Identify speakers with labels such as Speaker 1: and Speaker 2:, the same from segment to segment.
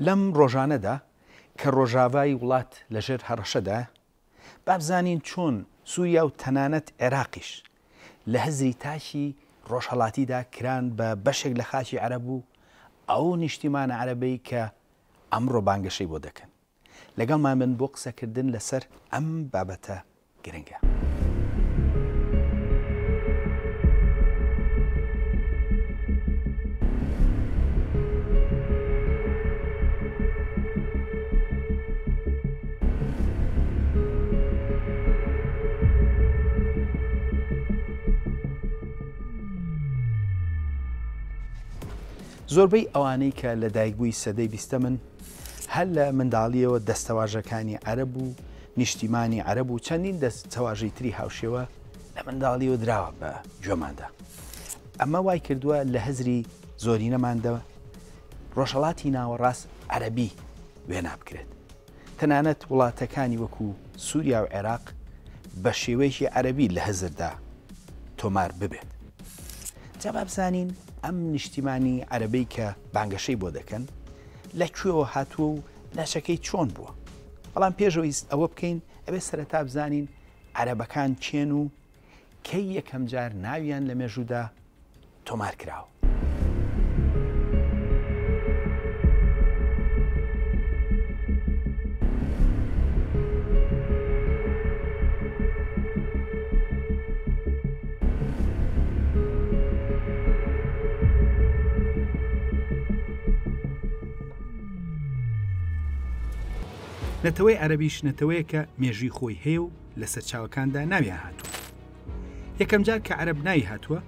Speaker 1: لەم ڕۆژانەدا کە ڕۆژاوای وڵات لەژێر هەڕەشەدا بابزانین چۆن سووریا و تەنانەت عێراقیش لە هەزری تاشی ڕۆژهەڵاتیدا کران بە بەشێک لە خاچی عەرەب و ئەو نیشتیمانە عەرەبەی کە ئەمڕۆ بانگەشەی بۆ دەکەن. لەگەڵمان من بۆ قسەکردن لەسەر ئەم بابەتە گرنگە. زۆربەی ئەوانەی کە لە دایکبووی سەدەی بیستەمن هەر لە منداڵیەوە دەستەواژەکانی عەرەب و نیشتیمانی عەرەب و چەندین دەستەواژەی تری هاوشێوە لە منداڵیەوە دراوە بە گوێماندا. ئەمە وای کردووە لە هەزری زۆرینەماندا ڕۆژهەڵاتی ناوەڕاست عەرەبی وێنا بکرێت. تەنانەت وڵاتەکانی وەکو سووریا و عێراق بە شێوەیەکی عەرەبی لە هەزردا تۆمار ببێت. جا بابزانین ئەم نیشتیمانی عەرەبەی کە بانگەشەی بۆ دەکەن لەکوێوە هاتووە و ناچەکەی چۆن بووە. بەڵام پێشەوەی ئەوە بکەین ئەبێ سەرەتا بزانین عەرەبەکان چێن و کەی یەکەم جار ناویان لە مێژوودا تۆمار کراوە. نەتەوەی عەرەبیش نەتەوەیەکە مێژووی خۆی هەیە و لە سەرچاوەکاندا ناویان هاتووە. یەکەم جار کە عەرەب ناوی هاتووە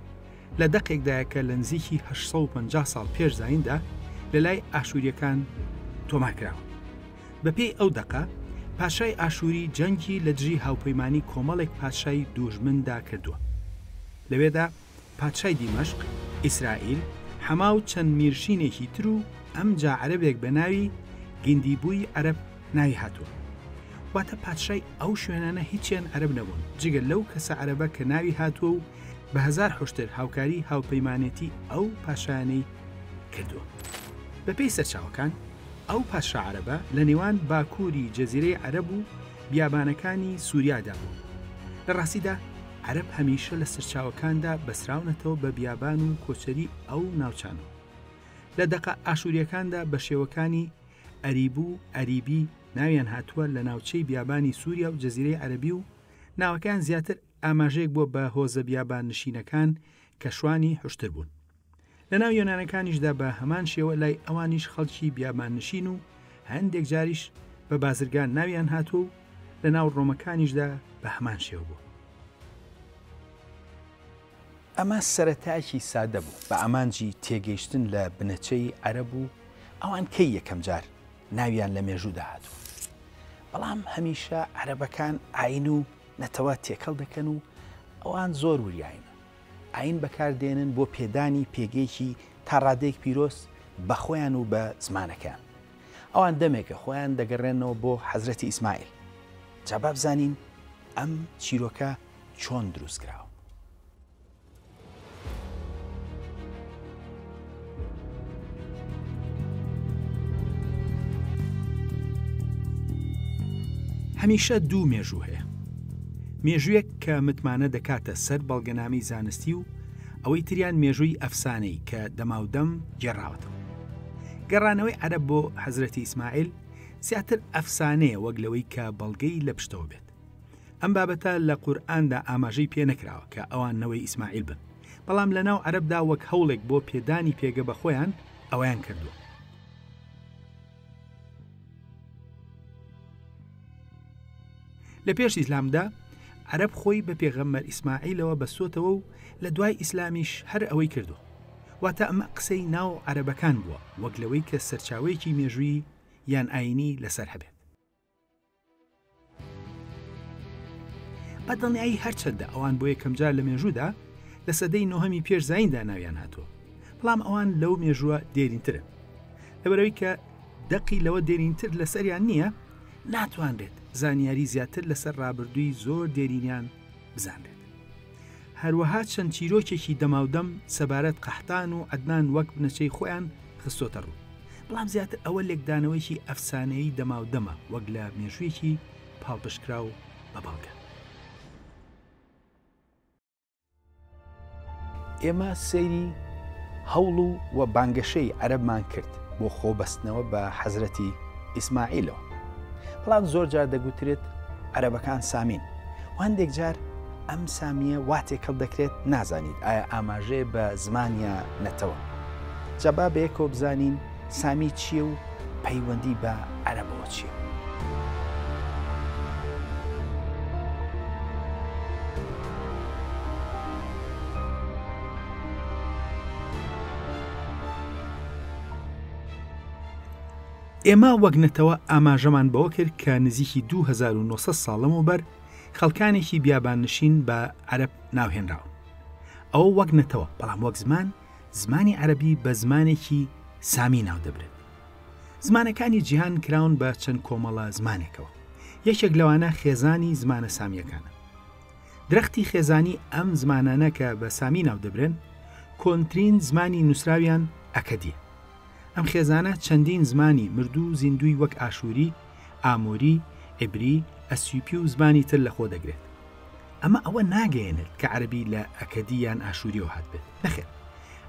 Speaker 1: لە دەقێکدایە کە لە نزیکی 850 ساڵ پێش زایندا لە لای ئاشووریەکان تۆمارکراوە. بەپێی ئەو دەقە پاشای ئاشووری جەنگی لە دژی هاوپەیمانی کۆمەڵێک پادشای دوژمندا کردووە. لەوێدا پادشای دیمەشق، ئیسرائیل، حەما و چەند میرشینێکی تر و ئەمجا عەرەبێک بە ناوی گیندیبووی عەرەب ناوی هاتووە. واتە پادشای ئەو شوێنانە هیچیان عەرەب نەبوون جگە لەو کەسە عەرەبە کە ناوی هاتووە و بە هەزار حوشتر هاوکاری هاوپەیمانێتی ئەو پاشایانەی کردووە. بەپێی سەرچاوەکان ئەو پاشا عەرەبە لە نێوان باکووری جەزیرەی عەرەب و بیابانەکانی سووریادا بوو. لە ڕاستیدا عەرەب هەمیشە لە سەرچاوەکاندا بەسراونەتەوە بە بیابان و کۆچەری ئەو ناوچانە. لە دەقە ئاشووریەکاندا بە شێوەکانی ئەریب و ئەریبی ناویان هاتووە لە ناوچەی بیابانی سووریا و جەزیرەی عەرەبی و ناوەکان زیاتر ئاماژەیەک بووە بە هۆزە بیابان نشینەکان کە شوانی حوشتر بوون. لە ناو یۆنانەکانیشدا بە هەمان شێوە لای ئەوانیش خەڵکی بیابان نشین و هەندێک جاریش بە بازرگان ناویان هاتووە و لە ناو ڕۆمەکانیشدا بە هەمان شێوە بوو. ئەمە سەرەتایەکی سادە بوو بە ئامانجی تێگەیشتن لە بنەچەی عەرەب و ئەوان کەی یەکەم جار ناویان لە مێژوودا هاتووە. بەڵام هەمیشە عەرەبەکان ئاین و نەتەوە تێکەڵ دەکەن و ئەوان زۆر وریاینە. ئاین بەکاردێنن بۆ پێدانی پێگەیەکی تا ڕادەیەک پیرۆست بە خۆیان و بە زمانەکان. ئەوان دەمێکە خۆیان دەگەڕێنەوە بۆ حەزرەتی ئیسماعیل. جا بابزانین ئەم چیرۆکە چۆن دروست کراوە. هەمیشە دوو مێژوو هەیە. مێژوویەک کە متمانە دەکاتە سەر بەڵگەنامەی زانستی و ئەوەی تریان مێژووی ئەفسانەی کە دەماودەم گێڕاوەتەوە. گەڕانەوەی عەرەب بۆ حەزرەتی ئیسماعیل زیاتر ئەفسانەیە وەک لەوەی کە بەڵگەی لە پشتەوە بێت. ئەم بابەتە لە قورئاندا ئاماژەی پێ نەکراوە کە ئەوان نەوەی ئیسماعیل بن، بەڵام لە ناو عەرەبدا وەک هەوڵێک بۆ پێدانی پێگە بە خۆیان ئەویان کردووە. لە پێش ئیسلامدا عەرەب خۆی بە پێغەمبەر ئیسماعیلەوە بەستۆتەوە و لە دوای ئیسلامیش هەر ئەوەی کردووە. واتە ئەمە قسەی ناو عەرەبەکان بووە وەک لەوەی کە سەرچاوەیەکی مێژووی یان ئاینی لەسەر هەبێت. بەدڵنیایی هەرچەندە ئەوان بۆ یەکەم جار لە مێژوودا لە سەدەی نۆهەمی پێش زایندا ناویان هاتووە، بەڵام ئەوان لەو مێژووە دێرینترن. لەبەرەوەی کە دەقی لەوە دێرینتر لەسەریان نییە، ناتوانرێت زانیاری زیاتر لەسەر ڕابردووی زۆر دێرینیان بزانرێت. هەروەها چەند چیرۆکێکی دەماودەم سەبارەت قەحتان و عەدنان وەک بنەچەی خۆیان خستۆتە ڕوو، بەڵام زیاتر ئەوە لێکدانەوەیکی ئەفسانەیی دەما و دەمە وەک لە مێژوویەکی پاڵپشکرا و بەباڵگە. ئێمە سەیری هەوڵ و بانگەشەی عەرەبمان کرد بۆ خۆبەستنەوە بە حەزرەتی ئیسماعیلەوە. بەڵام زۆر جار دەگوترێت عەرەبەکان سامین و هەندێک جار ئەم سامیە واتێک هەڵ دەکرێت نازانیت ئایا ئاماژەیە بە زمانیا نەتەوە. جەبا بەیەکەوە بزانین سامی چییە و پەیوەندی بە عەرەبەوە چییە. ئێمە وەک نەتەوە ئاماژەمان بەوە کرد کە نزیکی 2900 ساڵەمەوبەر خەڵکانێکی بیاباننشین بە عەرەب ناوهێنراون. ئەوە وەک نەتەوە، بەڵام وەک زمانی عەرەبی بە زمانێکی سامی ناو دەبرێت. زمانەکانی جیهان کراون بە چەند کۆمەڵە زمانێکەوە. یەکێک لەوانە خێزانی زمانە سامیەکانە. درەختی خێزانی ئەم زمانانە کە بە سامی ناو دەبرێن کۆنترین زمانی نووسراویان ئەکەدیە. ئەم خێزانە چەندین زمانی مردوو زیندوی وەک ئاشووری، ئامۆری، عیبری، ئەسیوپی و زمانی تر لەخۆ دەگرێت. ئەمە ئەوە ناگەیەنێت کە عەرەبی لە ئەکەدی یان ئاشووریەوە هات بێت. نەخێر،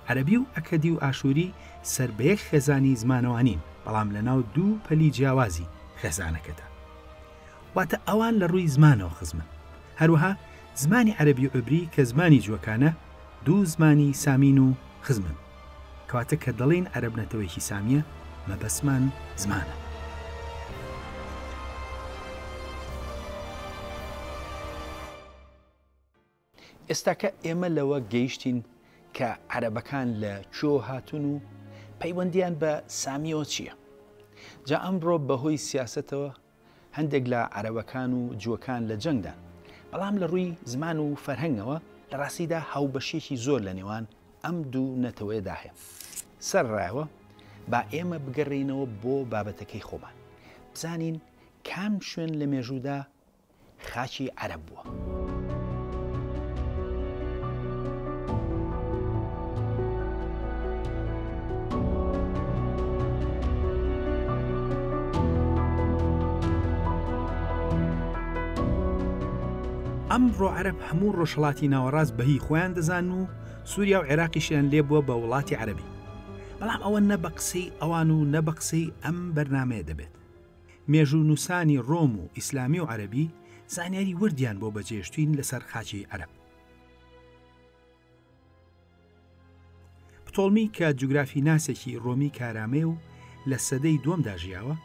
Speaker 1: عەرەبی و ئەکەدی و ئاشووری سەر بە یەک خێزانی زمانەوانین، بەڵام لەناو دوو پەلی جیاوازی خێزانەکەدا. واتە ئەوان لە ڕووی زمانەوە خزمن. هەروەها زمانی عەرەبی و عیبری کە زمانی جووەکانە دوو زمانی سامین و خزمن. کەواتە کە دەڵێن عەرەب نەتەوەیەکی سامیە مەبەسمان زمانە. ئێستاکە ئێمە لەوە گەیشتین کە عەرەبەکان لە کوێ هاتون و پەیوەندیان بە سامیەوە چییە؟ جا ئەمڕۆ بەهۆی سیاسەتەوە هەندێک لە عەرەبەکان و جووەکان لە جەنگدان، بەڵام لە ڕووی زمان و فەرهەنگەوە لە ڕاستیدا هاوبەشێکی زۆر لە نێوان ئەم دوو نەتەوەیەدا هەیە. سەرڕایەوە با ئێمە بگەڕێنەوە بۆ بابەتەکەی خۆمان، بزانین کام شوێن لە مێژوودا خاچی عەرەب بووە. ئەمڕۆ عەرەب هەموو ڕۆژهەڵاتی ناوەڕاست بەهی خۆیان دەزان و سووریا و عێراقیشیان لێ بووە بە وڵاتی عەرەبی. بەڵام ئەوە نە بە قسەی ئەوان و نە بە قسەی ئەم بەرنامەیە دەبێت. مێژوو نووسانی ڕۆم و ئیسلامی و عەرەبی زانیاری وردیان بۆ بەجێشتوین لەسەر خاچی عەرەب. پتۆڵمی کە جوگرافی ناسێکی ڕۆمی کارامێ و لە سەدەی دووەمدا ژیاوە،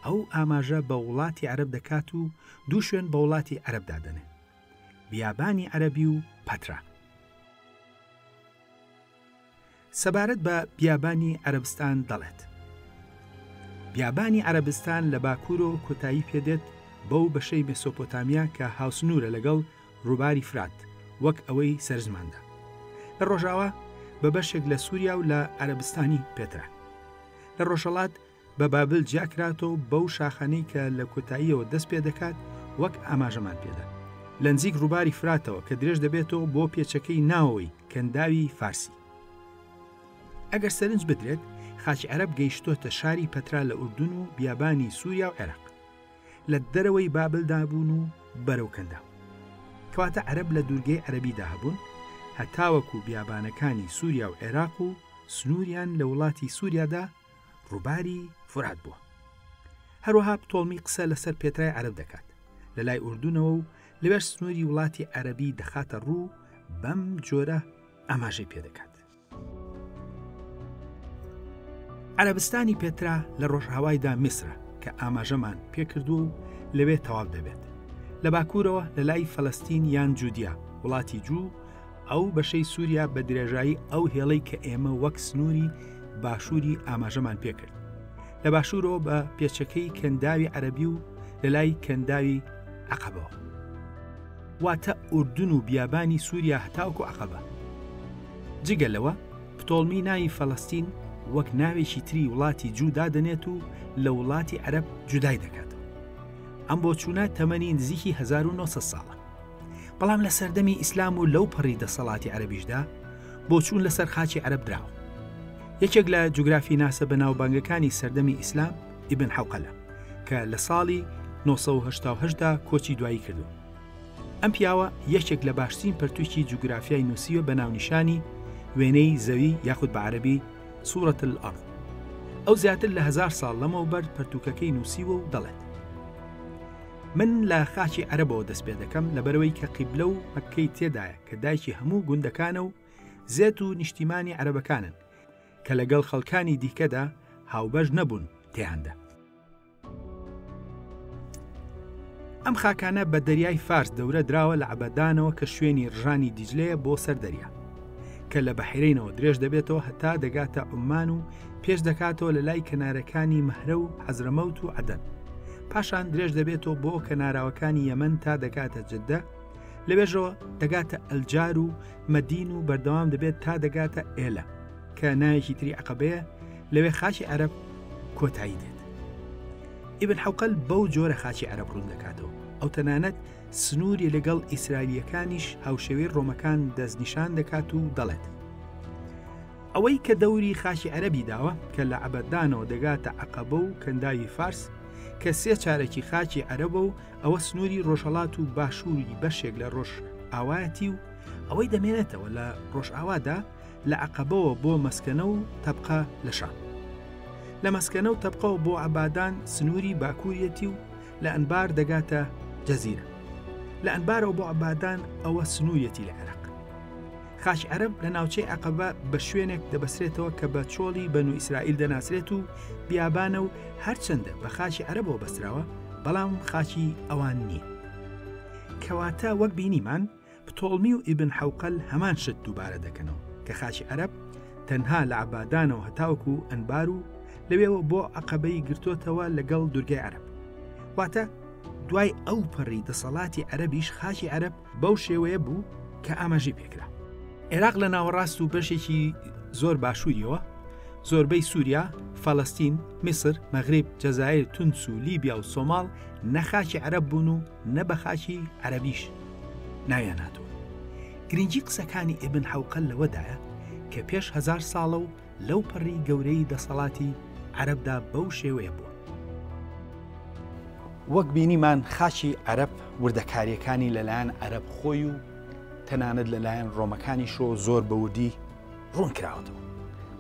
Speaker 1: ئەو ئاماژە بە وڵاتی عەرەب دەکات و دوو شوێن بە وڵاتی عەرەب دادەنێت: بیابانی عەرەبی و پەترا. سەبارەت بە بیابانی عەرەبستان دەڵێت: بیابانی عەرەبستان لە باکوور و کۆتایی پێدێت بەو بەشەی مێسۆپۆتامیا کە هاوسنوورە لەگەڵ ڕووباری فرات وەک ئەوەی سەرزماندا. لە ڕۆژاوە بە بەشێک لە سووریا و لە عەرەبستانی پێترا. لە ڕۆژهەڵات بە بابل جیاکراتەوە بەو شاخانەی کە لە کۆتاییەوە دەست پێ دەکات وەک ئاماژەمان پێدا. لە نزیک ڕووباری فراتەوە کە درێژ دەبێتەوە بۆ پێچەکەی ناوەوەی کەنداوی فارسی. ئەگەر سەرنج بدرێت، خاچی عەرەب گەیشتۆتە شاری پەترا لە ئوردون و بیابانی سووریا و عێراق. لە دەرەوەی بابلدا بوون و بەرەو کەنداو. کەواتە عەرەب لە دوورگەی عەرەبیدا هەبوون، هەتاوەکو بیابانەکانی سووریا و عێراق و سنووریان لە وڵاتی سووریادا ڕووباری فرات بووە. هەروەها پتۆڵمی قسە لەسەر پێترای عەرەب دەکات لە لای ئوردونەوە و لەبەر سنووری وڵاتی عەرەبی دەخاتە ڕوو، بەم جۆرە ئاماژەی پێدەکات. عەرەبستانی پێترا لە ڕۆژهاوایدا میسرە کە ئاماژەمان پێکردو و لەوێ تەواو دەبێت. لە باکوورەوە لە لای فەلەستین یان جودیا وڵاتی جوو، ئەو بەشەی سووریا بە درێژایی ئەو هێڵەی کە ئێمە وەک سنووری باشووری ئاماژەمان پێکرد. لە باشوورەوە بە پێچەکەی کەنداوی عەرەبی و لە لای کەنداوی عەقەبەوە. واتە ئوردون و بیابانی سووریا هەتاوکو عەقەبە. جگەلەوە پتۆڵمی ناوی فەلەستین وەک ناوێکی تری وڵاتی جوو دادەنێت و لە وڵاتی عەرەب جودای دەکاتەوە. ئەم بۆچوونە تەمەنی نزیکی 1900 ساڵە. بەڵام لە سەردەمی ئیسلام و لەو پەڕی دەسەڵاتی عەرەبیشدا بۆچوون لەسەر خاچی عەرەب دراوە. یەکێک لە جوگرافی ناسە بەناوبانگەکانی سەردەمی ئیسلام ئیبن حەوقەلە کە لە ساڵی 1970دا کۆچی دوایی کردو. ئەم پیاوە یەکێک لە باشترین پەرتووکی جوگرافیای نووسیوە بە ناونیشانی وێنەی زەوی یاخود بە عەرەبی سوورەت الئەرض. ئەو زیاتر لە 1000 ساڵ لەمەوبەر پەرتووکەکەی نووسیوە و دەڵێت من لە خاکی عەرەبەوە دەست پێ دەکەم لەبەرەوەی کە قیبلە و مەککەی تێدایە کە دایکی هەموو گوندەکانە و زێت و نیشتیمانی عەرەبەکانن کە لەگەڵ خەڵکانی دیکەدا هاوبەش نەبوون تێهاندا. ئەم خاکانە بە دەریای فارس دەورە دراوە لە عەبەدانەوە کە شوێنی ڕژانی دیجلەیە بۆ سەر دەریا کە لە بەحیرەینەوە درێژ دەبێتەوە هەتا دەگاتە عومان و پێش دەکاتەوە لە لای کەنارەکانی مەهرە و حەزرەمەوت و عەدەن. پاشان درێژ دەبێتەوە بۆ کەناراوەکانی یەمەن تا دەگاتە جدە، لەبێژەوە دەگاتە ئەلجار و مەدین و بەردەوام دەبێت تا دەگاتە ئێلە کە ناوێکی تری عەقەبەیە لەوێ خاکی عەرەب کۆتایی دێت. ئیبن حەوقەل بەو جۆرە خاکی عەرەب ڕوون دەکاتەوە. ئەو تەنانەت سنووری لەگەڵ ئیسرائیلیەکانیش هاوشێوەی ڕۆمەکان دەستنیشان دەکات و دەڵێت ئەوەی کە دەوری خاکی عەرەبی داوە کە لە عەبەدانەوە دەگاتە عەقەبە و کەنداوی فارس کە 3 چارەکی خاکی عەرەبە و ئەوە سنووری ڕۆژهەڵات و باشووری بەشێک لە ڕۆژ ئاوایەتی و ئەوەی دەمێنێتەوە لە ڕۆژ ئاوادا لە عەقەبەوە بۆ مەسکەنە و تەبقە لە شام، لە مەسکەنە و تەبقەوە بۆ عەبادان سنووری باکووریەتی و لە ئەنبار دەگاتە جەزیرە، لە ئەنبارەوە بۆ عەبادان ئەوە سنووریەتی لە عێراق. خاکی عەرەب لە ناوچەی عەقەبە بە شوێنێک دەبەسرێتەوە کە بە چۆڵی بەنو ئیسرائیل دەناسرێت و بیابانە و هەرچەندە بە خاکی عەرەبەوە بەستراوە بەڵام خاکی ئەوان نییە. کەواتە وەک بینیمان پتۆڵمی و ئیبن حەوقەل هەمان شت دووبارە دەکەنەوە کە خاکی عەرەب تەنها لە عەبادانەوە هەتاوەکو ئەنبار و لەوێەوە بۆ عەقەبەی گرتوتەوە لەگەڵ دورگەی عەرەب. واتە دوای ئەو پەڕی دەسەڵاتی عەرەبیش خاکی عەرەب بەو شێوەیە بوو کە ئاماژەی پێکرا. عێراق لە ناوەڕاست و بەشێکی زۆر باشووریەوە، زۆربەی سووریا، فەڵەستین، میسر، مەغریب، جەزایر، تونس و لیبیا و سۆماڵ نەخاکی عەرەب بوون و نە بە خاکی عەرەبیش ناویان هاتووە. گرنگی قسەکانی ئیبن حەوقەل لەوەدایە کە پێش 1000 ساڵە و لەو پەڕی گەورەی دەسەڵاتی عەرەبدا بەو شێوەیە بووە. وەک بینیمان خاکی عەرەب وردەکاریەکانی لەلایەن عەرەب خۆی و تەنانەت لەلایەن ڕۆمەکانیشۆ زۆر بەوردی ڕوون کراوەتەوە.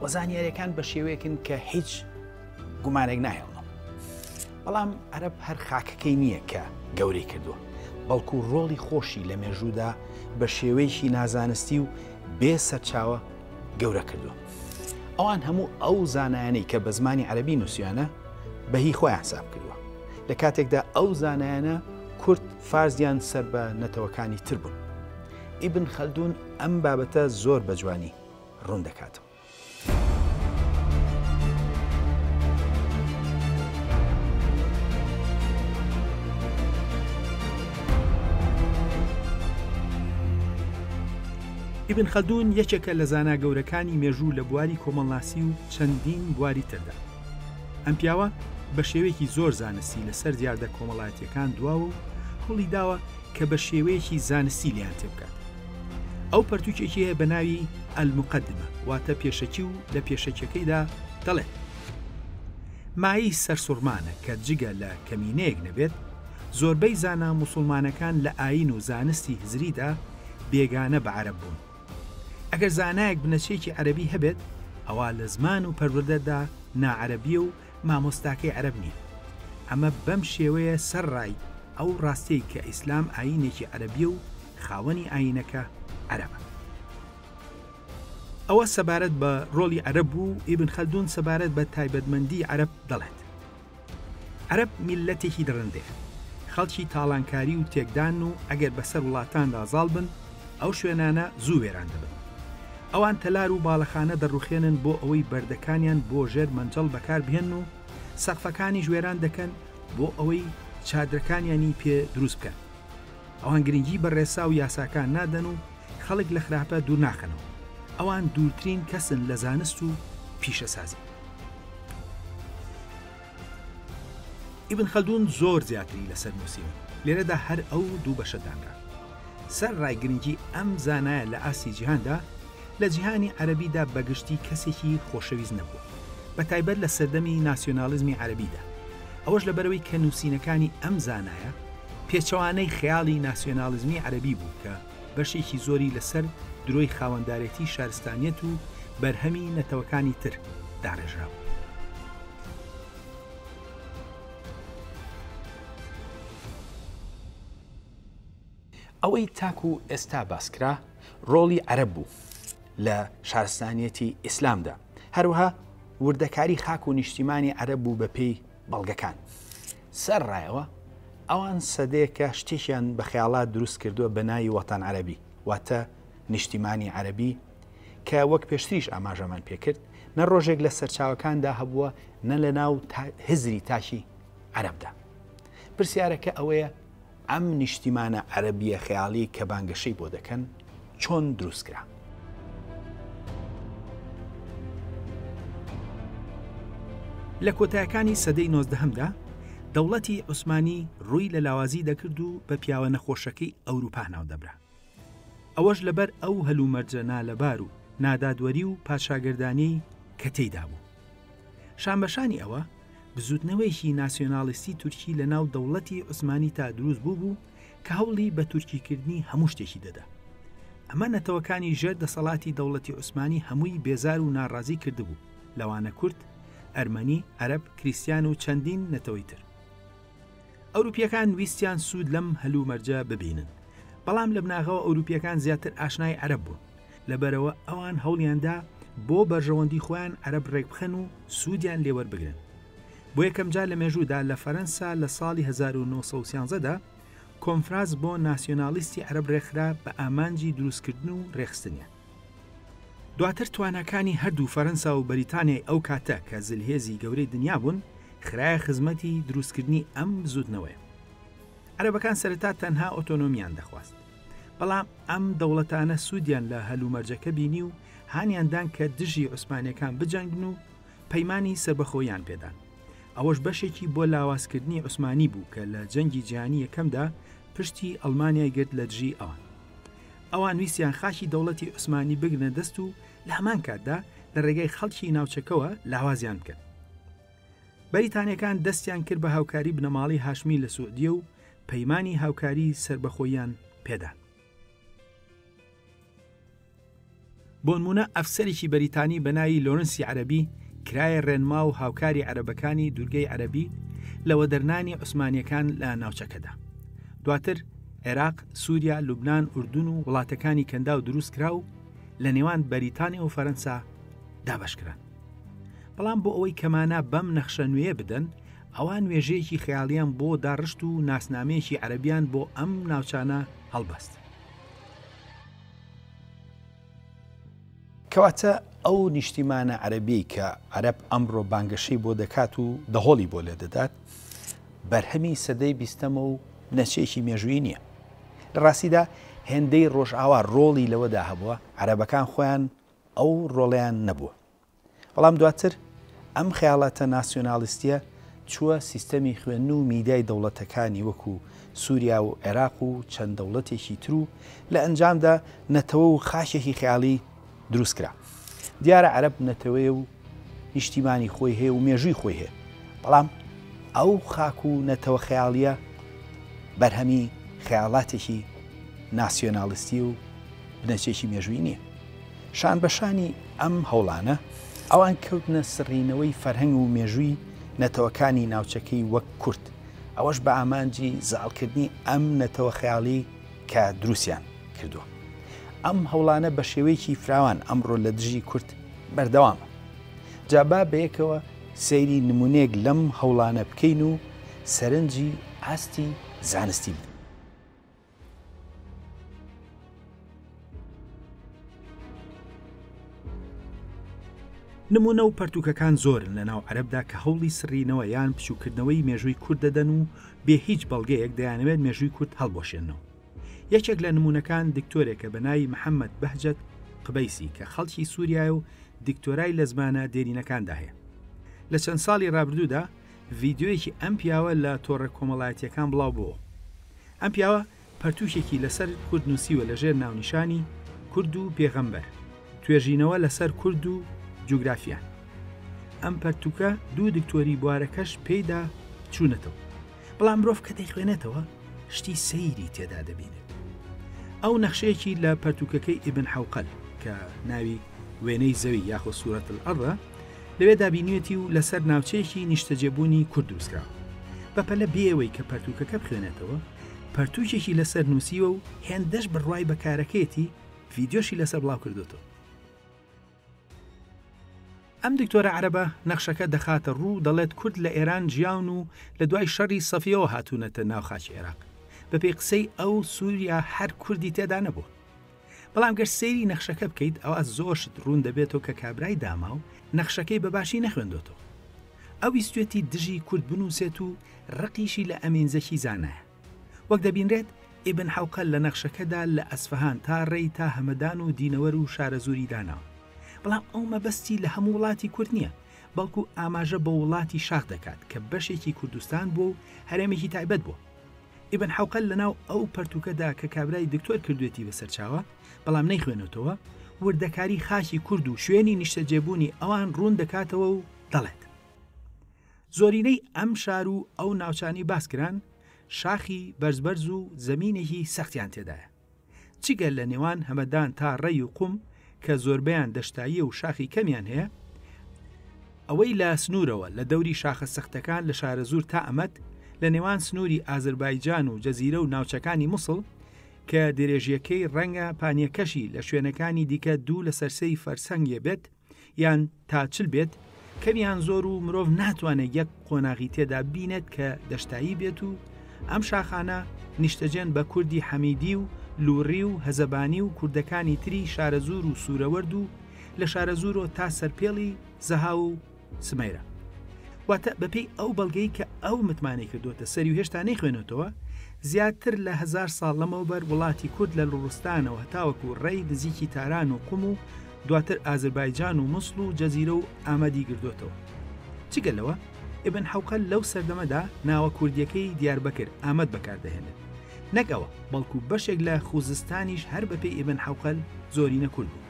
Speaker 1: وەزانیاریەکان بە شێوەیەکن کە هیچ گومانێک ناهێڵنەوە. بەڵام عەرەب هەر خاکەکەی نییە کە گەورەی کردووە، بەڵکو ڕۆڵی خۆشی لە مێژوودا بە شێوەیەکی نازانستی و بێ سەرچاوە گەورە کردووە. ئەوان هەموو ئەو زانایانەی کە بە زمانی عەرەبی نووسیانە بەهی خۆیان حساب کردووە. لە کاتێکدا ئەو زانایانە کورد فارزیان سەر بە نەتەوەکانی تر بوون. ئیبن خەلدون ئەم بابەتە زۆر بە جوانی ڕوون دەکاتەوە. ئیبن خەلدون یەکێکە لە زانا گەورەکانی مێژوو لە بواری کۆمەڵناسی و چەندین بواری تردا. ئەم پیاوە بە شێوەیەکی زۆر زانستی لەسەر دیاردە کۆمەڵایەتیەکان دواوە و هەوڵی داوە کە بە شێوەیەکی زانستی لیان تێ بکات. ئەو پەرتووکێکی هەیە بە ناوی ئەلموقەدمە، واتە پێشەکی و لە پێشەکیەکەیدا دەڵێت مایی سەرسوڕمانە کە جگە لە کەمینەیەک نەبێت، زۆربەی زانا موسڵمانەکان لە ئاین و زانستی هزریدا بێگانە بە عەرەب بوون. ئەگەر زانایەک بنەچێکی عەرەبی هەبێت، ئەوە لە زمان و پەروەردەدا ناعەرەبیە و مامۆستاکەی عەرەب نییە. ئەمە بەم شێوەیە سەرڕای ئەو ڕاستەی کە ئیسلام ئاینێکی عەرەبیە و خاوەنی ئاینەکە عەرەبە. ئەوە سەبارەت بە ڕۆڵی عەرەب و ئیبن خەلدون سەبارەت بە تایبەتمەندی عەرەب دەڵێت. عەرەب میللەتێکی درڕندەیە، خەڵکی تاڵانکاری و تێکدان و ئەگەر بەسەر وڵاتاندا زاڵ بن، ئەو شوێنانە زوو وێران دەبن. ئەوان تەلار و باڵەخانە دەڕوخێنن بۆ ئەوەی بەردەکانیان بۆ ژێر مەنجەڵ بەکار بهێن و سەقفەکانی ژوێران دەکەن بۆ ئەوەی چادرەکانیانی پێ دروست بکەن. ئەوان گرنگی بە ڕێسا و یاساکان نادەن و خەڵک لە خراپە دوور ناخەنەوە. ئەوان دوورترین کەسن لە زانست و پیشەسازی. ئیبن خەلدون زۆر زیاتری لەسەر نووسیوە. لێرەدا هەر ئەو دوو بەشەدانرا. سەر ڕای گرنگی ئەم زانایە لە ئاسی جیهاندا لە جیهانی عەرەبیدا بەگشتی کەسێکی خۆشەویست نەبوو، بە تایبەت لە سەردەمی ناسیۆنالیزمی عەرەبیدا. ئەوەش لەبەرەوەی کە نووسینەکانی ئەم زانایە پێچەوانەی خەیاڵی ناسیۆنالیزمی عەرەبی بوو کە بەشێکی زۆری لەسەر درۆی خاوەندارێتی شارستانیەت و بەرهەمی نەتەوەکانی تر داڕێژراوە. ئەوەی تاکو ئێستا باسکرا ڕۆڵی عەرەب بوو لە شارستانیەتی ئیسلامدا، هەروەها وردەکاری خاک و نیشتیمانی عەرەب بوو بە پێی بەڵگەکان. سەرڕایەوە ئەوان سەدەیەکە شتێکیان بە خەیاڵات دروست کردووە بە ناوی وەتان عەرەبی، واتە نیشتیمانی عەرەبی، کە وەک پێشتریش ئاماژەمان پێکرد نە ڕۆژێک لە سەرچاوەکاندا هەبووە نە لە ناو هزری تاشی عەرەبدا. پرسیارەکە ئەوەیە ئەم نیشتیمانە عەرەبیە خەیاڵی کە بانگەشەی بۆ دەکەن چۆن دروستکرا؟ لە کۆتایەکانی سەدەی 19دا دەوڵەتی عوسمانی ڕووی لە لاوازی دەکرد و بە پیاوە نەخۆشەکەی ئەوروپا ناودەبرا. ئەوەش لەبەر ئەو هەلومەرجە نالەبار و نادادوەری و پادشاگردانی کە تێیدا بوو. شانبەشانی ئەوە بزوتنەوەیکی ناسیۆنالیستی تورکی لە ناو دەوڵەتی عوسمانی تا دروست بوو کە هەوڵی بە تورکیکردنی هەموو شتێکی دەدا. ئەمە نەتەوەکانی ژێر دەسەڵاتی دەوڵەتی عوسمانی هەمووی بێزار و ناڕازی کردبوو، لەوانە کورد، ئەرمەنی، عەرەب، کریستیان و چەندین نەتەوەی تر. ئەوروپیەکان ویستیان سوود لەم هەلومەرجە ببینن، بەڵام لە بناغەوە ئەوروپیەکان زیاتر ئاشنای عەرەب بوون، لەبەرەوە ئەوان هەوڵیاندا بۆ بەرژەوەندی خۆیان عەرەب ڕێکبخەن و سوودیان لێوەربگرن. بۆ یەکەم جار لە مێژوودا لە فەرەنسا لە ساڵی 1913دا کۆنفراز بۆ ناسیۆنالیستی عەرەب ڕێکخرا بە ئامانجی دروستکردن و ڕێخستنیان. دواتر توانەکانی هەردوو فەرەنسا و بەریتانیای ئەو کاتە کە زلهێزی گەورەی دنیا بوون خرایە خزمەتی دروستکردنی ئەم زوودنەوەی. عەرەبەکان سەرەتا تەنها ئۆتۆنۆمیان دەخواست، بەڵام ئەم دەوڵەتانە سوودیان لە هەلومەرجەکە بینی و هانیاندان کە دژی عوسمانیەکان بجەنگن و پەیمانی سربەخۆیان پێدان. ئەوەش بەشێکی بۆ لاوازکردنی عوسمانی بوو کە لە جەنگی جیهانی یەکەمدا پشتی ئەڵمانیای گرت لە دژی ئەوان. ئەوان ویسیان خاکی دەوڵەتی عوسمانی بگرنە دەست و لە هەمان کاتدا لە ڕێگەی خەڵکی ناوچەکەوە لاوازیان کرد. بەریتانیەکان دەستیان کرد بە هاوکاری بنەماڵی هاشمی لە سوودیە و پەیمانی هاوکاری سربەخۆیان پێدان. بۆ نمونە ئەفسەرێکی بەریتانی بە ناوی لۆرنسی عەرەبی کرایە ڕێنما و هاوکاری عەرەبەکانی دوورگەی عەرەبی لەوە دەرنانی عوسمانیەکان لە ناوچەکەدا. دواتر عێراق، سووریا، لوبنان، ئوردون و وڵاتەکانی کەندا و دروست کرا و لە نێوان بەریتانیا و فەرەنسا دابەشکران. بەڵام بۆ ئەوەی کەمانە بەم نەخشە نوێ بدەن، ئەوان وێژەیەکی خەیاڵیان بۆ داڕشت و ناسنامەیەکی عەرەبیان بۆ ئەم ناوچانە هەڵبەست. کەواتە ئەو نیشتیمانە عەرەبی کە عەرەب ئەمڕۆ بانگەشەی بۆ دەکات و دەهۆڵی بۆ لێ دەدات، بەرهەمی سەدەی 20ەمە و نەچێکی مێژووی نییە. لە ڕاستیدا هێندەی ڕۆژئاوا ڕۆڵی لەوەدا هەبووە، عەرەبەکان خۆیان ئەو ڕۆڵیان نەبووە. بەڵام دواتر ئەم خەیاڵاتە ناسیۆنالیستیە چووە سیستەمی خوێندن و میدیای دەوڵەتەکانی وەکو سووریا و عێراق و چەند دەوڵەتێکی تر و لە ئەنجامدا نەتەوە و خاکێکی خەیاڵی دروستکرا. دیارە عەرەب نەتەوەیە و نیشتیمانی خۆی هەیە و مێژووی خۆی هەیە، بەڵام ئەو خاک و نەتەوە خەیاڵیە بەرهەمی خەیاڵاتێکی ناسیۆنالیستی و بنەچێکی مێژووی نییە. شانبەشانی ئەم هەوڵانە ئەوان کەوتنە سڕینەوەی فەرهەنگ و مێژووی نەتەوەکانی ناوچەکەی وەک کورد، ئەوەش بە ئامانجی زاڵکردنی ئەم نەتەوە خەیاڵی کە دروستیان کردووە. ئەم هەوڵانە بە شێوەیەکی فراوان ئەمڕۆ لە دژی کورد بەردەوامە. جابا بەیەکەوە سەیری نمونەیەک لەم هەوڵانە بکەین و سەرنجی ئاستی زانستی بدەین. نمونە و پەرتوکەکان زۆرن لە ناو عەرەبدا کە هەوڵی سڕینەوە یان پچووکردنەوەی مێژووی کورد دەدەن و بێ هیچ بەڵگەیەک دەیانەوێت مێژووی کورد هەڵبۆشێنەوە. یەکێک لە نمونونەکان دکتۆرێکە بە ناوی محەممەد بەهجەت قبەیسی کە خەڵکی سووریا و دکتۆرای لە زمانە دێرینەکاندا هەیە. لە چەند ساڵی ڕابردوودا ڤیددیۆیەکی ئەم پیاوە لە تۆڕە کۆمەڵایەتیەکان بڵاو بووە. ئەم پیاوە پەرتووشێکی لەسەر کورد نووسیوە لەژێر ناونیشانی کورد و پێغەمبەر توێژینەوە لەسەر کورد و جوگرافیان. ئەم پەرتوکە دوو دکتۆری بوارەکەش پێیدا چوونەتەوە، بەڵام مرۆڤ کە دەیخوێنێتەوە شتی سەیری تێدا دەبینێت. ئەو نەخشەیەکی لە پەرتوکەکەی ئیبن حەوقەل کە ناوی وێنەی زەوی یاخۆ سوورەت الئەڕدە لەوێ دابینێتی و لەسەر ناوچەیەکی نیشتەجێبوونی کورد دروستکراوە. بەپەلە بێەوەی کە پەرتوکەکە بخوێنێتەوە، پەرتوکێکی لەسەر نووسیوە و هێندەش بڕوای بەکارەکەیەتی ڤیدیۆشی لەسەر بڵاو کردوتەوە. ئەم دکتۆرە عەرەبە نەخشەکە دەخاتە ڕوو، دەڵێت کورد لە ئێران ژیاون و لە دوای شەڕی سەفیەوە هاتوونەتە ناو خاکی عێراق. بەپێی قسەی ئەو سووریا هەر کوردی تێدا نەبوو. بەڵام گەر سەیری نەخشەکە بکەیت ئەوە زۆرشت ڕوون دەبێتەوە کە کابرای داما و نەخشەکەی بەباشی نەخوێندۆتەوە. ئەو ویستوێتی دژی کورد بنووسێت و ڕقیشی لە ئەمینزەکی زانایە. وەک دەبینرێت ئیبن حەوقەل لە نەخشەکەدا لە ئەسفەهان تا ڕێی تا هەمەدان و دینەوەر و شارەزووری داناوە. بەڵام ئەو مەبەستی لە هەموو وڵاتی کورد نییە، بەڵکو ئاماژە بە وڵاتی شاخ دەکات کە بەشێکی کوردستان بوو و هەرێمێکی تایبەت بوو. ئیبن حەوقەل لەناو ئەو پەرتوکەدا کە کابرای دکتۆر کردوێتی بەسەرچاوە بەڵام نەیخوێنێتەوە، وردەکاری خاکی کورد و شوێنی نیشتەجێبوونی ئەوان ڕوون دەکاتەوە و دەڵێت زۆرینەی ئەم شار و ئەو ناوچانی باسکران شاخی بەرزبەرز و زەمینێکی سەختیان تێدایە. چیگەل لە نێوان هەمەدان تا ڕێی و قوم کە زۆربیان دەشتاییە و شاخی کەمیان هەیە، ئەوەی لە سنوورەوە لە دەوری شاخە سەختەکان لە شارە زوور تا ئەمەد لە نێوان سنووری ئازربایجان و جەزیرە و ناوچەکانی مووسڵ کە درێژیەکەی ڕەنگە پانیەکەشی لە شوێنەکانی دیکە دوو لە سەرسەی فەرسەنگێ بێت یان تا چل بێت، کەمیان زۆر و مرۆڤ ناتوانێت یەک قۆناغی تێدا بینێت کە دەشتایی بێت و ئەم شاخانە نیشتەجێن بە کوردی حەمیدی و لووڕی و هەزەبانی و کوردەکانی تری شارەزوور و سوورەوەرد و لە شارەزوورۆ تا سەرپێڵی زەها و سمەیرە. واتە بەپێی ئەو بەڵگەی کە ئەو متمانەی کردوتە سەری و هێشتا نەیخوێنێتەوە، زیاتر لە 1000 ساڵ لەمەوبەر وڵاتی کورد لە لوڕستانەوە هەتاوەکو ڕێی نزیکی تاران و قوم و دواتر ئازربایجان و مووسڵ و جەزیرە و ئامەدی گردوتەوە. چگەلەوە ئیبن حەوقەل لەو سەردەمەدا ناوە کوردیەکەی دیاربەکر ئامەد بەکاردەهێنێت. نەکەوە بەڵکو بەشێک لە خوزستانیش هەر بەپێی ئیبن حەوقەل زۆرینە کورد بوو.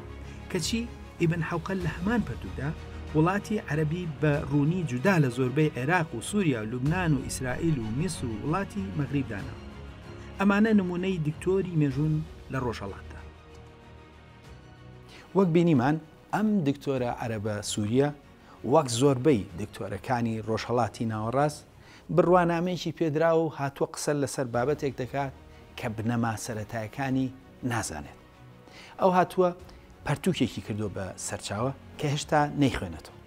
Speaker 1: کەچی ئیبن حەوقەل لە هەمان پەرتودا وڵاتی عەرەبی بە ڕوونی جودا لە زۆربەی عێراق و سووریا و لوبنان و ئیسرائیل و میسر و وڵاتی مەغریبدانەوە. ئەمانە نمونەی دکتۆری مێژوون لە ڕۆژهەڵاتدا. وەک بینیمان ئەم دکتۆرە عەرەبە سووریە وەک زۆربەی دکتۆرەکانی ڕۆژهەڵاتی ناوەڕاست بڕوانامەیەکی پێدرا و هاتووە قسە لەسەر بابەتێک دەکات کە بنەما سەرەتایەکانی نازانێت. ئەو هاتووە پەرتوکێکی کردو بە سەرچاوە کە هێشتا نەیخوێنێتەوە.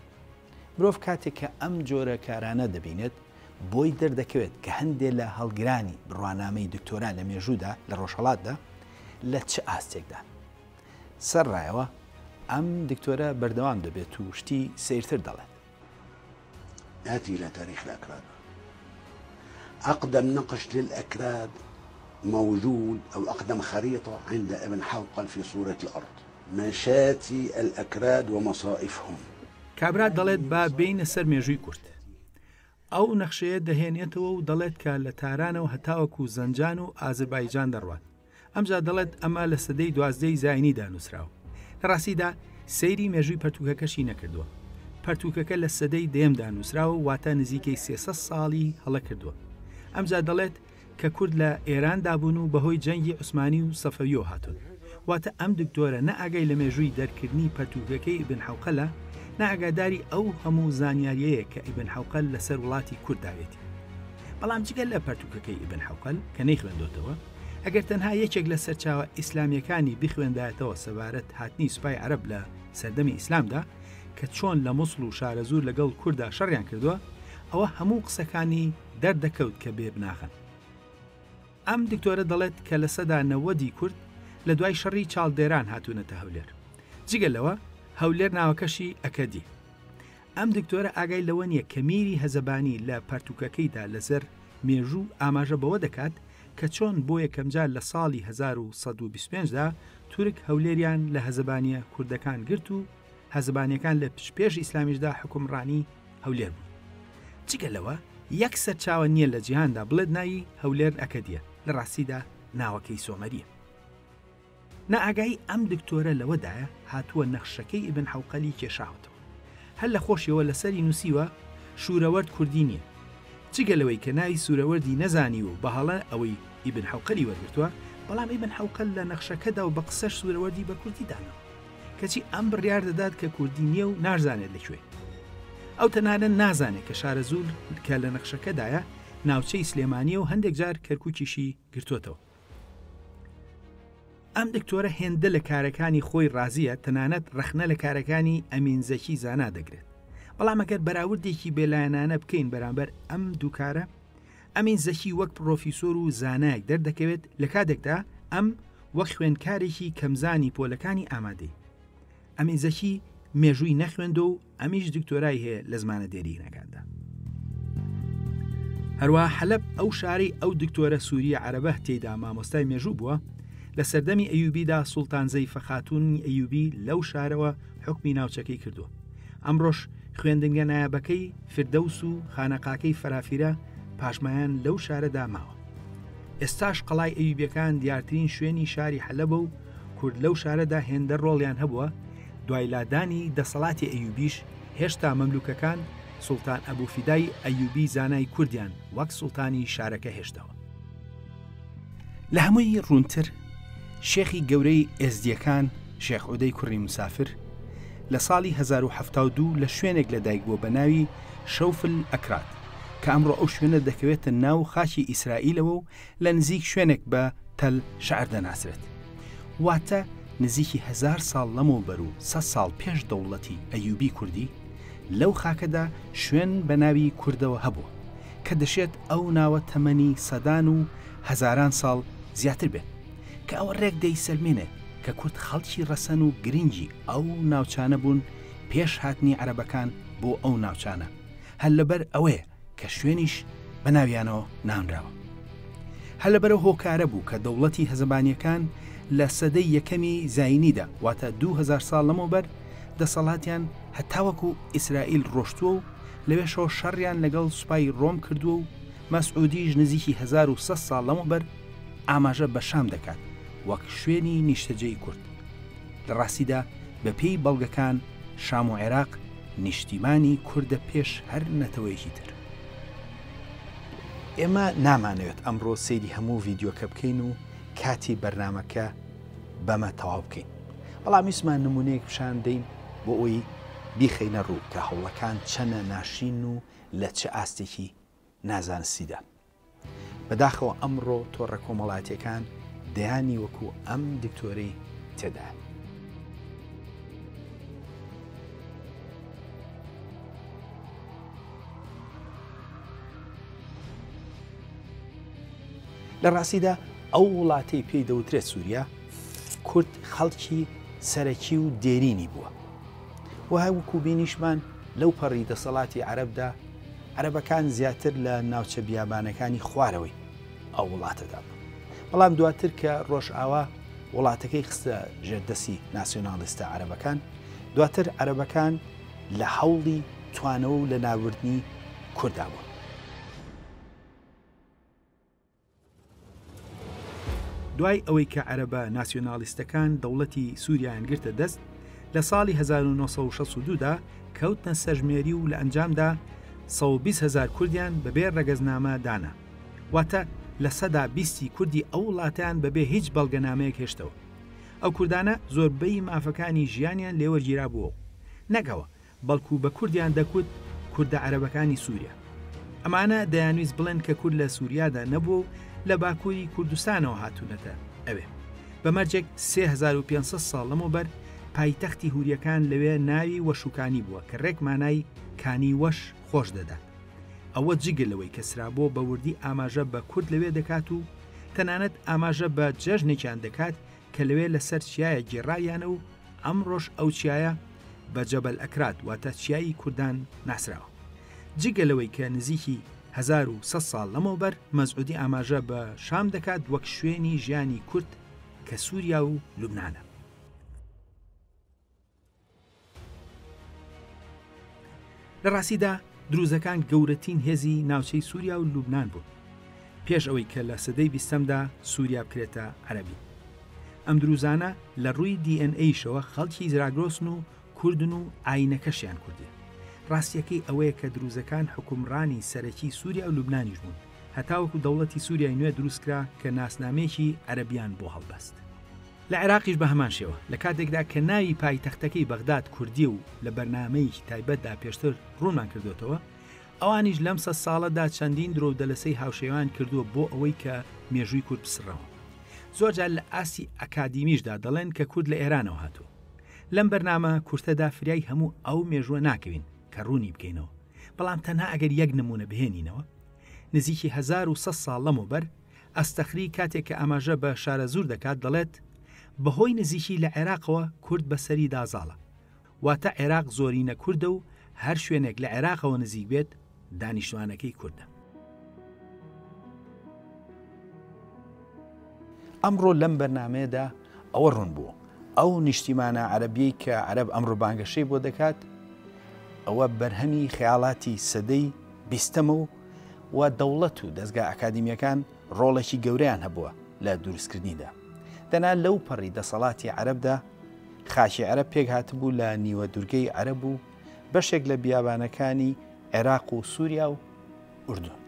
Speaker 1: مرۆڤ کاتێک کە ئەم جۆرە کارانە دەبینێت بۆی دەردەکەوێت کە هەندێک لە هەڵگرانی بڕوانامەی دکتۆران لە مێژوودا لە ڕۆژهەڵاتدا لە چه ئاستێکدا سەرڕایەوە ئەم دکتۆرە بەردەوام دەبێت و شتی سیرتر دەڵێت.
Speaker 2: نأتي إلى تاريخ الأكراد. أقدم نقش للأكراد موجود أو أقدم خريطة عند ابن حوقل في سورة الأرض، مشاتي الأكراد ومصائفهم.
Speaker 1: کابرا دەڵێت با بینە سەر مێژووی کورد. ئەو نەخشەیە دەهێنێتەوە و دەڵێت کە لە تارانەوە هەتاوەکو زەنجان و ئازربایجان دەڕوات. ئەمجا دەڵێت ئەمە لە سەدەی 12 زاینیدا نووسراوە. لە ڕاستیدا سەیری مێژووی پەرتوکەکەشی نەکردووە. پەرتوکەکە لە سەدەی دێمدا نووسراوە واتە نزیکەی 300 ساڵی هەڵە کردووە. ئەمجا دەڵێت کە کورد لە ئێران دابوون و بەهۆی جەنگی عوسمانی و سەفەویەوە هاتون. واتە ئەم دکتۆرە نە ئاگای لە مێژووی دەرکردنی پەرتوکەکەی ئیبن حەوقەلە، نە ئاگاداری ئەو هەموو زانیاریەیە کە ئیبن حەوقەل لەسەر وڵاتی کورد داوێتی. بەڵام جگەل لە پەرتوکەکەی ئیبن حەوقەل کە نەیخوێندۆتەوە، ئەگەر تەنها یەکێک لە سەرچاوە ئیسلامیەکانی بخوێندایەتەوە سەبارەت هاتنی سوپای عەرەب لە سەردەمی ئیسلامدا کە چۆن لە مووسڵ و شارەزوور لەگەڵ کووردا شەڕیان کردووە، ئەوە هەموو قسەکانی دەردەکەوت کە بێ بناخن. ئەم دکتۆرە دەڵێت کە لە سەدا 90 کورد لە دوای شەڕی چاڵدێران هاتوونەتە هەولێر. جگەلەوە هەولێر ناوەکەشی ئەکەدی. ئەم دکتۆرە ئاگای لەوە نیە کە میری هەزەبانی لە پەرتوکەکەیدا لەسەر مێژوو ئاماژە بەوە دەکات کە چۆن بۆ یەکەمجار لە ساڵی 1925دا تورک هەولێریان لە هەزەبانیە کوردەکان گرت و هەزەبانیەکان لە پێش ئیسلامیشدا حکومڕانی هەولێر بوو. جگەلەوە یەک سەرچاوە نییە لە جیهاندا بڵێت ناوی هەولێر ئەکەدیە، لە ڕاستیدا ناوەکەی سۆمەریە. نەئاگایی ئەم دکتۆرە لەوەدایە هاتووە نەخشەکەی ئیبن حەوقەلی کێشاوەتەوە. هەر لە خۆشیەوە لەسەری نووسیوە شوورەوەرد کوردی نییە. جگەلەوەی کە ناوی سوورەوەردی نەزانی و بەهەڵە ئەوەی ئیبن حەوقەلی وەرگرتووە، بەڵام ئیبن حەوقەل لە نەخشەکەدا و بە قسەش سوورەوەردی بە کوردی دانا، کەچی ئەم بڕیار دەدات کە کوردی نییە و نازانێت لەکوێ. ئەو تەنانە نازانێت کە شارە زوول کە لە نەخشەکەدایە ناوچەی سلێمانیە و هەندێک جار کەرکووکیشی گرتووەتەوە. ئەم دکتۆرە هێندە لە کارەکانی خۆی ڕازیە، تەنانەت ڕەخنە لە کارەکانی ئەمین زەکی زانا دەگرێت. بەڵام ئەگەر بەراوردێکی بێلایەنانە بکەین بەرامبەر ئەم دووکارە، ئەمین زەکی وەک پرۆفیسۆر و زانایەک دەردەکەوێت لە کاتێکدا ئەم وەک خوێندکارێکی کەمزانی پۆلەکانی ئامادەی. ئەمین زەکی مێژووی نەخوێندە و ئەمیش دکتۆرای هەیە لە زمانە دێرینەکاندا. هەروە حەلەب ئەو شارەی ئەو دکتۆرە سووریە عەرەبە تێیدا مامۆستای مێژوو بووە، لە سەردەمی ئەیوبیدا سوڵتان زەیفە خاتوونی ئەیوبی لەو شارەوە حکمی ناوچەکەی کردووە. ئەمڕۆژ خوێندنگە نایابەکەی فردەوس و خانەقاکەی فەرافیرە پاشمایان لەو شارەدا ماوە. ئێستاش قەڵای ئەیوبیەکان دیارترین شوێنی شاری حەلەبە و کورد لەو شارەدا هێندە ڕۆڵیان هەبووە. دوای لادانی دەسەڵاتی ئەیوبیش هێشتا مەملوکەکان سوڵتان ئەبوفیدای ئەیوبی زانای کوردیان وەک سوڵتانی شارەکە هێشتەوە. لە هەمووی ڕوونتر شێخی گەورەی ئێزدیەکان شێخ عودەی کوڕی مسافر لە ساڵی 1972 لە شوێنێک لەدایک بووە بە ناوی شەوفل ئەکرات، کە ئەمڕۆ ئەو شوێنە دەکەوێتە ناو خاکی ئیسرائیلەوە و لە نزیک شوێنێک بە تەل شەعر دەناسرێت. واتە نزیکی 1000 ساڵ لەمەوبەر و 100 ساڵ پێش دەوڵەتی ئەیوبی کوردی لەو خاکەدا شوێن بە ناوی کوردەوە هەبووە کە دەشێت ئەو ناوە تەمەنی سەدان و هەزاران ساڵ زیاتر بێت، کە ئەوە ڕێک دەی سەلمێنێت کە کورد خەڵکی ڕەسەن و گرنگی ئەو ناوچانە بوون پێش هاتنی عەرەبەکان بۆ ئەو ناوچانە، هەر لەبەر ئەوەیە کە شوێنیش بە ناویانەوە نامراوە. هەر لەبەرەوە هۆکارە بوو کە دەوڵەتی هەزەبانیەکان لە سەدەی یەکەمی زاینیدا واتە 2000 ساڵ لەمەوبەر دەسەڵاتیان هەتاوەکو ئیسرائیل ڕۆشتووە و لەوێشەوە شەڕیان لەگەڵ سوپای ڕۆم کردووە و مەسعودیش نزیکی 1100 ساڵ لەمەوبەر ئاماژە بە شام دەکات وەک شوێنی نیشتەجێی کورد. لە ڕاستیدا بە پێی بەڵگەکان شام و عێراق نیشتیمانی کوردە پێش هەر نەتەوەیەکی تر. ئێمە نامانەوێت ئەمڕۆ سەیری هەموو ڤیدیۆکە بکەین و کاتی بەرنامەکە بەمە تەواو بکەین، بەڵام ویسمان نمونەیەک پیشان دەین بۆ ئەوی بیخەینە ڕوو کە هەوڵەکان چەنە ناشین و لە چه ئاستێکی نازانستیدا. بەداخەوە ئەمڕۆ تۆڕە کۆمەڵاتیەکان دەیانی وەکو ئەم دکتۆرەی تێدا. لە ڕاستیدا ئەو وڵاتەی پێی دەوترێت سووریا کورد خەڵکی سەرەکی و دێرینی بووە، وهە وەکو بینیشمان لەو پەڕی دەسەڵاتی عەرەبدا عەرەبەکان زیاتر لە ناوچە بیابانەکانی خوارەوەی ئەو وڵاتەدا بوو. بەڵام دواتر کە ڕۆژئاوا وڵاتەکەی خستە ژێردەسی ناسیۆناڵیستە عەرەبەکان، دواتر عەرەبەکان لە هەوڵی توانەوە و لە ناوردنی کووردا بوون. دوای ئەوەی کە عەرەبە ناسیۆناڵیستەکان دەوڵەتی سووریایان گرتە دەست، لە ساڵی 1962دا کەوتنە سەرژمێری و لە ئەنجامدا 120,000 کوردیان بەبێ ڕەگەزنامە دانا، واتە لە سەدا 20 کوردی ئەو وڵاتیان بەبێ هیچ بەڵگەنامەیەک هێشتەوە. ئەو کوردانە زۆربەی مافەکانی ژیانیان لێوەرگیرا بووە، نەگەوە بەڵکو بە کوردیان دەکوت کوردە عەرەبەکانی سووریا. ئەمانە دەیانویست بڵێن کە کورد لە سووریادا نەبوو و لە باکووری کوردستانەوە هاتوونەتە ئەوێ. بەمەرجێک 3500 ساڵ لەمەوبەر پایتەختی هوریەکان لەوێ ناوی وەشوکانی بووە کە ڕێک مانای کانی وەش خۆش دەدات. ئەوە جگەلەوەی کە سرابۆ بە وردی ئاماژە بە کورد لەوێ دەکات و تەنانەت ئاماژە بە جەژنێکیان دەکات کە لەوێ لەسەر چیایە گێڕایانە و ئەم ڕۆژ ئەو چیایە بە جەبەل ئەکرات واتە چیایی کوردان ناسراوە. جگەلەوەی کە نزیکی 1100 ساڵ لەمەوبەر مەزعودی ئاماژە بە شام دەکات وەک شوێنی ژیانی کورد کە سووریا و لوبنانە. لە ڕاستیدا دروزەکان گەورەترین هێزی ناوچەی سووریا و لوبنان بوون پێش ئەوەی کە لە سەدەی 20دا سووریا بکرێتە عەرەبی. ئەم دروزانە لە ڕووی DNA-شەوە خەڵکی زراگرۆسن و کوردن و ئاینەکەشیان کوردێ. ڕاستیەکەی ئەوەیە کە دروزەکان حکومڕانی سەرەکی سووریا و لوبنانیش بوون، هەتاوەکو دەوڵەتی سووریای نوێ دروستکرا کە ناسنامێکی عەرەبیان بۆ هەڵبەست. لە عێراقیش بە هەمان شێوە لە کاتێکدا کە ناوی پایتەختەکەی بەغداد کوردی و لە بەرنامەیەکی تایبەتدا پێشتر ڕوونمان کردوێتەوە، ئەوانیش لەم سە ساڵەدا چەندین درۆ دەلەسەی هاوشێوان کردووە بۆ ئەوەی کە مێژووی کورد بسڕەوە. زۆرجار لە ئاسی ئەکادیمیشدا دەڵێن کە کورد لە ئێرانەوە هاتووە. لەم بەرنامە کورتەدا فریای هەموو ئەو مێژووە ناکەوین کە ڕوونی بکەینەوە، بەڵام تەنها ئەگەر یەک نمونە بهێنینەوە. نزیکی 1100 ساڵ لەمەوبەر ئەستەخری کاتێک کە ئاماژە بە شارە زوور دەکات دەڵێت بەهۆی نزیکی لە عێراقەوە کورد بەسەری دازاڵە، واتە عێراق زۆرینە کووردە و هەر شوێنێک لە عێراقەوە نزیک بێت دانیشتوانەکەی کووردە. ئەمڕۆ لەم بەرنامەیەدا ئەوە ڕوون بووە ئەو نیشتیمانە عەرەبیەی کە عەرەب ئەمڕۆ بانگەشەی بۆ دەکات ئەوە بەرهەمی خەیاڵاتی سەدەی بیستەمە و دەوڵەت و دەستگا ئەکادیمیەکان ڕۆڵێکی گەورەیان هەبووە لە دروستکردنیدا. دەنا لەو پەڕی دەسەڵاتی عەرەبدا خاکی عەرەب پێک هاتبوو لە نیوە دوورگەی عەرەب و بەشێک لە بیابانەکانی عێراق و سووریا و ئوردون.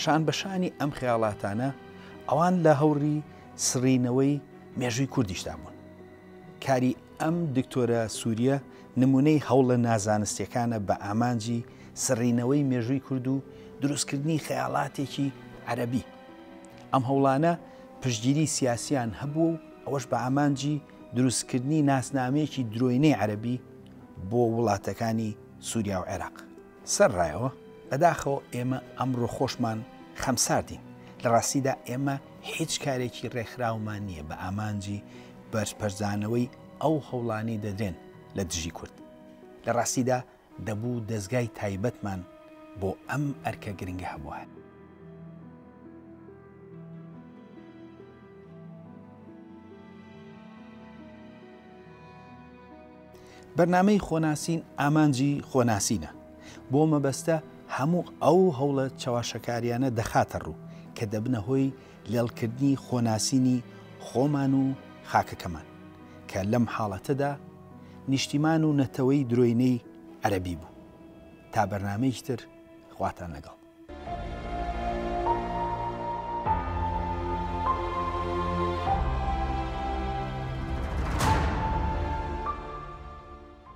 Speaker 1: شان بەشانی ئەم خەیاڵاتانە ئەوان لە هەوڕی سڕینەوەی مێژووی کوردیشدا بوون. کاری ئەم دکتۆرە سووریە نمونەی هەوڵە نازانستیەکانە بە ئامانجی سڕینەوەی مێژووی کورد و دروستکردنی خەیاڵاتێکی عەرەبی. ئەم هەوڵانە پشتگیری سیاسیان هەبوو و ئەوەش بە ئامانجی دروستکردنی ناسنامەیەکی درۆینەی عەرەبی بۆ وڵاتەکانی سووریا و عێراق. سەرڕایەوە بەداخەوە ئێمە ئەمڕۆ خۆشمان خەمساردین. لە ڕاستیدا ئێمە هیچ کارێکی ڕێکخراومان نییە بە ئامانجی بەرپەرزانەوەی ئەو هەوڵانی دەدرێن لە دژی کورد. لە ڕاستیدا دەبوو دەستگای تایبەتمان بۆ ئەم ئەرکە گرنگە هەبووە. بەرنامەی خۆناسین ئامانجی خۆناسینە بۆ مەبەستە هەموو ئەو هەوڵە چاواشەکاریانە دەخاتە ڕوو کە دەبنە هۆی لێڵکردنی خۆناسینی خۆمان و خاکەکەمان کە لەم حاڵەتەدا نیشتیمان و نەتەوەی درۆینەی عەرەبی بوو. تا بەرنامەیەکی تر خواتان لەگەڵ.